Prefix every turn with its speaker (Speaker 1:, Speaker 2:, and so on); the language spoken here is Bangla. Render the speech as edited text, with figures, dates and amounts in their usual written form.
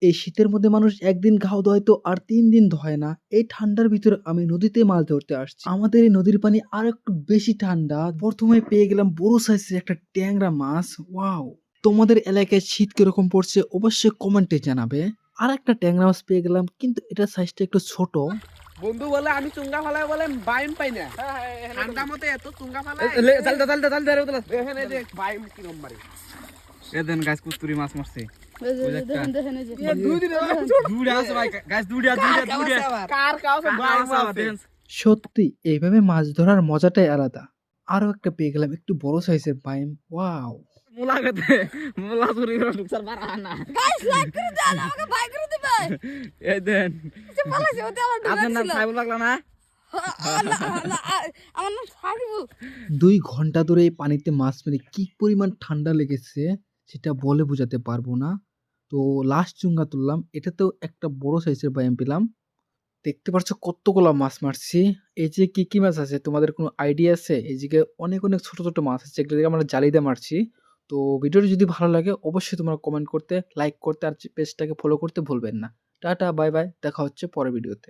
Speaker 1: এই শীতের মধ্যে মানুষ একদিন ঘাও ধোয় আর ৩ দিন ধোয় না। এই ঠান্ডার ভিতরে আমি নদীতে মাছ ধরতে আসছি। আমাদের এই নদীর পানি আরেকটু বেশি ঠান্ডা। প্রথমে পেয়ে গেলাম বড় সাইজের একটা ট্যাংরা মাছ। ওয়াও! তোমাদের এলাকায় শীত কিরকম পড়ছে অবশ্যই কমেন্টে জানাবে। আরেকটা ট্যাংরা মাছ পেয়ে গেলাম, কিন্তু এটার সাইজটা একটু ছোট।
Speaker 2: বন্ধু বলে আমি চুঙ্গা ফালাই বলে বাইম পাই না। ঠান্ডা মতে এত চুঙ্গা ফালাই দেখেন এই যে বাইম কিরম মারে।
Speaker 3: এ দেন গাছ কুস্তুরি মাছ মারছে।
Speaker 2: কার কাছে বাইম আছে?
Speaker 1: সত্যি এইভাবে মাছ ধরার মজাটাই আলাদা। আরো একটা পেয়ে গেলাম একটু বড় সাইজের বাইম। ওয়াও!
Speaker 3: মুলা খেতে মুলা চুরি করে ঢুকছার পারা না।
Speaker 4: গাইস লাইক করে দেন, আমাকে বাই করে দিবে।
Speaker 3: এই দেন
Speaker 4: যে পালাছে ওতে আমার
Speaker 3: আপনার নাম
Speaker 4: ঢুকাছিল।
Speaker 3: সাইবুল লাগলা না?
Speaker 4: আমার নাম সাকিবুল।
Speaker 1: ২ ঘন্টা ধরে এই পানিতে মাছ মেরে কি পরিমাণ ঠান্ডা লেগেছে সেটা বলে বোঝাতে পারবো না। তো লাস্ট চুঙ্গা তুললাম। এটাতেও একটা বড় সাইজের বাইম পেলাম। দেখতে পাচ্ছ কতগুলা মাছ মারছি। এই যে কি মাছ আছে তোমাদের কোনো আইডিয়া আছে? এইদিকে অনেক ছোট ছোট মাছ আছে যেগুলোকে আমরা জালি দিয়ে মারছি। তো ভিডিওটি যদি ভালো লাগে অবশ্যই তোমরা কমেন্ট করতে, লাইক করতে আর পেজটাকে ফলো করতে ভুলবেন না। Tata, bye bye. দেখা হচ্ছে পরের ভিডিওতে।